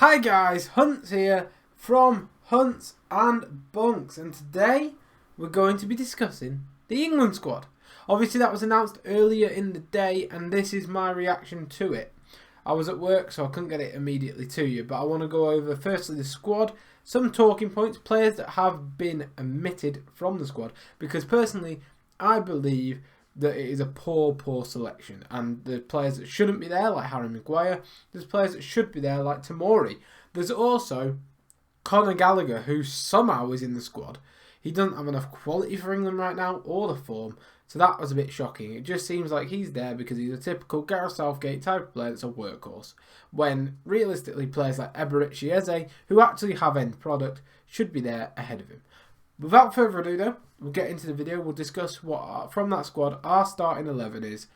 Hi guys, Hunts here from Hunts and Bunks, and today we're going to be discussing the England squad. Obviously that was announced earlier in the day and this is my reaction to it. I was at work so I couldn't get it immediately to you, but I want to go over firstly the squad, some talking points, players that have been omitted from the squad, because personally I believe that it is a poor selection, and the players that shouldn't be there, like Harry Maguire. There's players that should be there, like Tomori. There's also Conor Gallagher, who somehow is in the squad. He doesn't have enough quality for England right now, or the form, so that was a bit shocking. It just seems like he's there because he's a typical Gareth Southgate type of player that's a workhorse, when realistically players like Eberechi Eze, who actually have end product, should be there ahead of him. Without further ado though, we'll get into the video. We'll discuss what from that squad our starting 11 is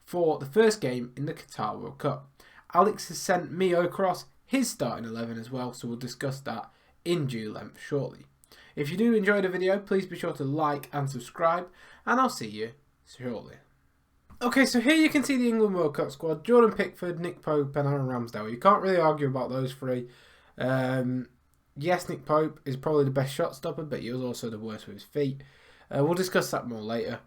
for the first game in the Qatar World Cup. Alex has sent me across his starting 11 as well, so we'll discuss that in due length shortly. If you do enjoy the video, please be sure to like and subscribe, and I'll see you shortly. Okay, so here you can see the England World Cup squad. Jordan Pickford, Nick Pope and Aaron Ramsdale. You can't really argue about those three. Yes, Nick Pope is probably the best shot stopper, but he was also the worst with his feet. We'll discuss that more later.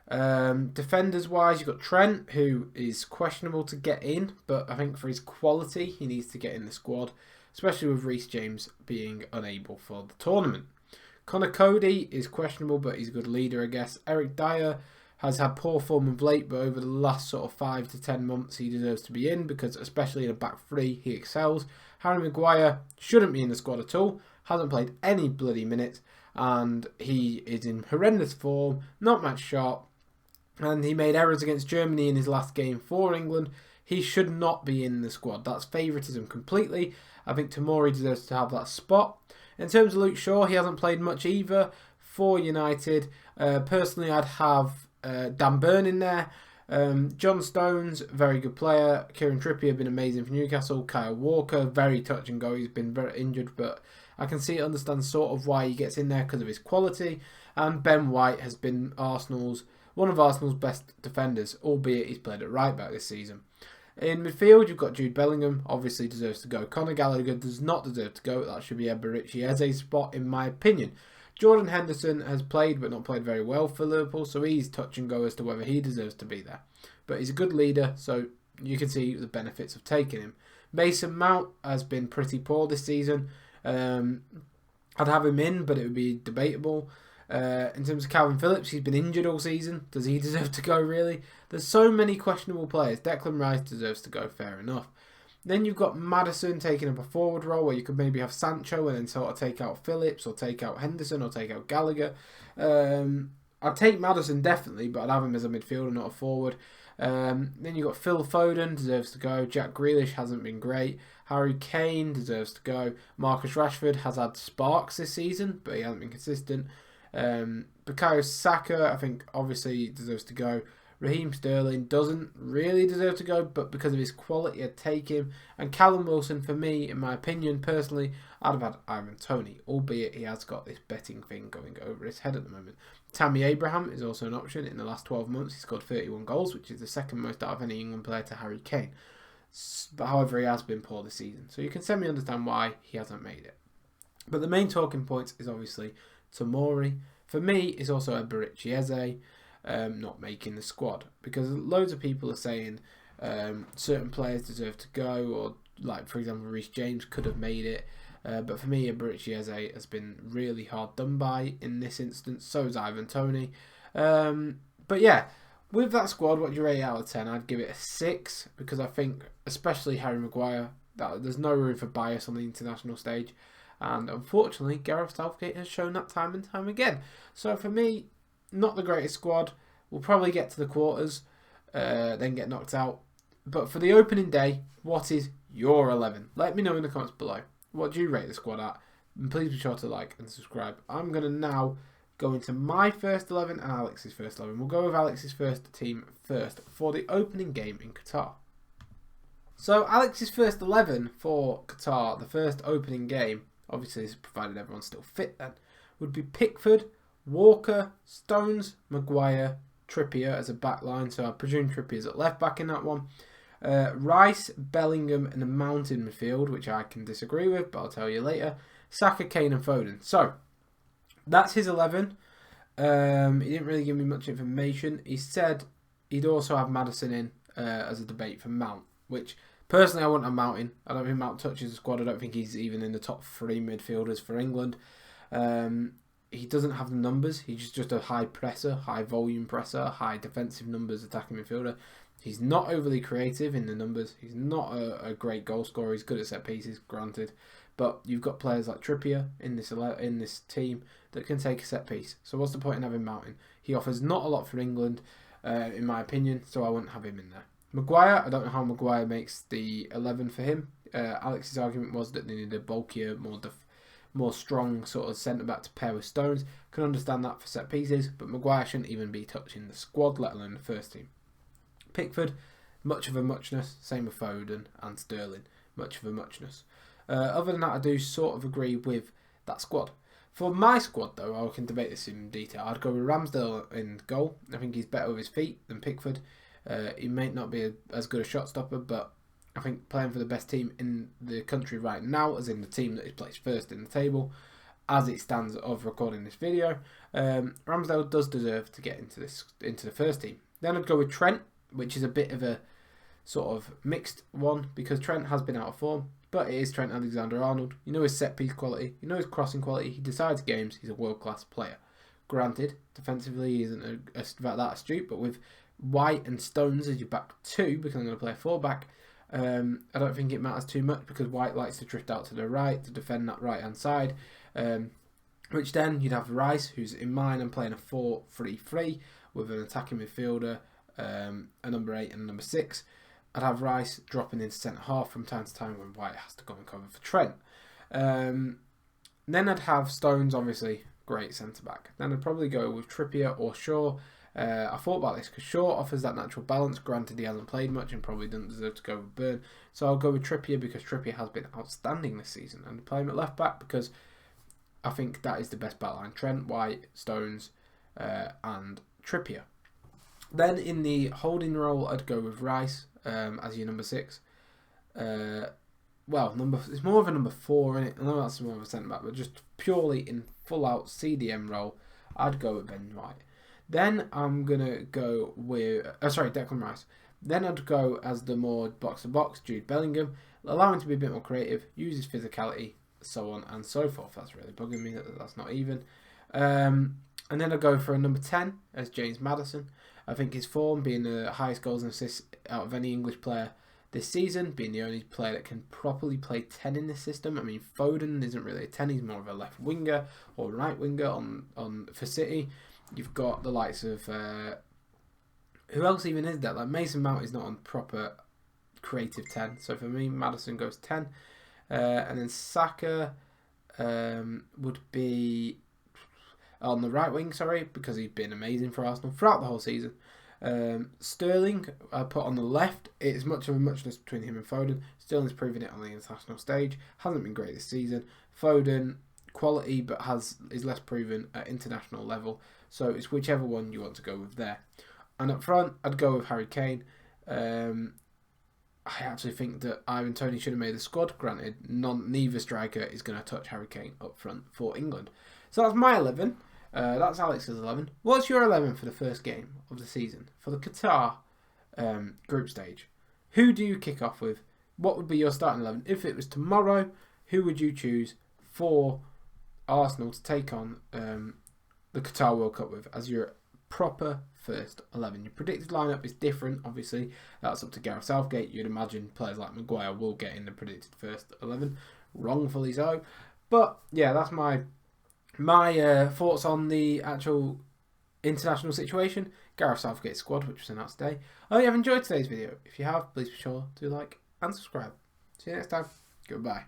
Defenders-wise, you've got Trent, who is questionable to get in, but I think for his quality, he needs to get in the squad, especially with Reece James being unable for the tournament. Connor Cody is questionable, but he's a good leader, I guess. Eric Dyer has had poor form of late, but over the last sort of 5 to 10 months, he deserves to be in, because especially in a back three, he excels. Harry Maguire shouldn't be in the squad at all, hasn't played any bloody minutes, and he is in horrendous form, not match sharp, and he made errors against Germany in his last game for England. He should not be in the squad. That's favouritism completely. I think Tomori deserves to have that spot. In terms of Luke Shaw, he hasn't played much either for United. Personally, I'd have Dan Burn in there. John Stones, very good player. Kieran Trippier, been amazing for Newcastle. Kyle Walker, very touch and go. He's been very injured, but I can understand sort of why he gets in there because of his quality. And Ben White has been one of Arsenal's best defenders, albeit he's played at right back this season. In midfield, you've got Jude Bellingham, obviously deserves to go. Conor Gallagher does not deserve to go. That should be Eberechi Eze's spot, in my opinion. Jordan Henderson has played, but not played very well for Liverpool, so he's touch and go as to whether he deserves to be there. But he's a good leader, so you can see the benefits of taking him. Mason Mount has been pretty poor this season. I'd have him in, but it would be debatable. In terms of Calvin Phillips, he's been injured all season. Does he deserve to go, really? There's so many questionable players. Declan Rice deserves to go, fair enough. Then you've got Maddison taking up a forward role where you could maybe have Sancho and then sort of take out Phillips or take out Henderson or take out Gallagher. I'd take Maddison definitely, but I'd have him as a midfielder, not a forward. Then you've got Phil Foden, deserves to go. Jack Grealish hasn't been great. Harry Kane deserves to go. Marcus Rashford has had sparks this season, but he hasn't been consistent. Bukayo Saka, I think, obviously deserves to go. Raheem Sterling doesn't really deserve to go, but because of his quality, I'd take him. And Callum Wilson, for me, in my opinion, personally, I'd have had Ivan Toney, albeit he has got this betting thing going over his head at the moment. Tammy Abraham is also an option. In the last 12 months, he scored 31 goals, which is the second most out of any England player to Harry Kane. But however, he has been poor this season, so you can semi-understand why he hasn't made it. But the main talking points is obviously Tomori. For me, it's also Eberechi Eze not making the squad, because loads of people are saying certain players deserve to go, or like for example Reece James could have made it, but for me Eberechi Eze has been really hard done by in this instance. So is Ivan Toney. But yeah, with that squad, what do you rate out of 10? I'd give it a 6, because I think especially Harry Maguire, that there's no room for bias on the international stage. And unfortunately, Gareth Southgate has shown that time and time again. So for me, not the greatest squad. We'll probably get to the quarters, then get knocked out. But for the opening day, what is your 11? Let me know in the comments below. What do you rate the squad at? And please be sure to like and subscribe. I'm going to now go into my first 11 and Alex's first 11. We'll go with Alex's first team first for the opening game in Qatar. So Alex's first 11 for Qatar, the first opening game, obviously this is provided everyone's still fit then, would be Pickford, Walker, Stones, Maguire, Trippier as a back line. So I presume Trippier's at left back in that one. Rice, Bellingham and a Mount in midfield, which I can disagree with, but I'll tell you later. Saka, Kane and Foden. So, that's his 11. He didn't really give me much information. He said he'd also have Maddison in as a debate for Mount, which personally I wouldn't have Mount in. I don't think Mount touches the squad. I don't think he's even in the top 3 midfielders for England. He doesn't have the numbers. He's just a high presser, high volume presser, high defensive numbers attacking midfielder. He's not overly creative in the numbers. He's not a great goal scorer. He's good at set pieces, granted. But you've got players like Trippier in this team that can take a set piece. So what's the point in having Mount in? He offers not a lot for England, in my opinion, so I wouldn't have him in there. Maguire, I don't know how Maguire makes the 11 for him. Alex's argument was that they needed a bulkier, more strong sort of centre-back to pair with Stones. Can understand that for set pieces, but Maguire shouldn't even be touching the squad, let alone the first team. Pickford, much of a muchness. Same with Foden and Sterling, much of a muchness. Other than that, I do sort of agree with that squad. For my squad, though, I can debate this in detail. I'd go with Ramsdale in goal. I think he's better with his feet than Pickford. He may not be as good a shot stopper, but I think playing for the best team in the country right now, as in the team that is placed first in the table, as it stands of recording this video, Ramsdale does deserve to get into the first team. Then I'd go with Trent, which is a bit of a sort of mixed one because Trent has been out of form, but it is Trent Alexander-Arnold. You know his set piece quality, you know his crossing quality, he decides games, he's a world-class player. Granted, defensively he isn't that astute, but with White and Stones as your back two, because I'm going to play a full-back, I don't think it matters too much because White likes to drift out to the right to defend that right-hand side, which then you'd have Rice, who's in mine, I'm playing a 4-3-3 with an attacking midfielder, a number 8 and a number 6. I'd have Rice dropping into centre half from time to time when White has to go and cover for Trent. Then I'd have Stones, obviously, great centre back. Then I'd probably go with Trippier or Shaw. I thought about this because Shaw offers that natural balance. Granted, he hasn't played much and probably doesn't deserve to go with Burn. So I'll go with Trippier because Trippier has been outstanding this season. And play him at left back because I think that is the best backline. Trent, White, Stones, and Trippier. Then in the holding role, I'd go with Rice as your number 6. It's more of a number 4 in it. I know that's more of a centre back, but just purely in full out CDM role, I'd go with Ben White. Then I'm gonna go with Declan Rice. Then I'd go as the more box to box Jude Bellingham, allow him to be a bit more creative, use his physicality, so on and so forth. That's really bugging me that that's not even. And then I'd go for a number 10 as James Maddison. I think his form, being the highest goals and assists out of any English player this season, being the only player that can properly play 10 in this system. I mean, Foden isn't really a 10, he's more of a left winger or right winger for City. You've got the likes of, who else even is that? Like Mason Mount is not on proper creative 10. So for me, Maddison goes 10. And then Saka would be on the right wing, because he's been amazing for Arsenal throughout the whole season. Sterling, I put on the left. It's much of a muchness between him and Foden. Sterling's proving it on the international stage. Hasn't been great this season. Foden, quality, but is less proven at international level. So it's whichever one you want to go with there. And up front, I'd go with Harry Kane. I actually think that Ivan Toney should have made the squad. Granted, neither striker is going to touch Harry Kane up front for England. So that's my 11. That's Alex's 11. What's your 11 for the first game of the season? For the Qatar group stage. Who do you kick off with? What would be your starting 11? If it was tomorrow, who would you choose for Arsenal to take on the Qatar World Cup with as your proper first 11? Your predicted lineup is different, obviously. That's up to Gareth Southgate. You'd imagine players like Maguire will get in the predicted first 11. Wrongfully so. But yeah, that's my thoughts on the actual international situation. Gareth Southgate's squad, which was announced today. I hope you have enjoyed today's video. If you have, please be sure to like and subscribe. See you next time. Goodbye.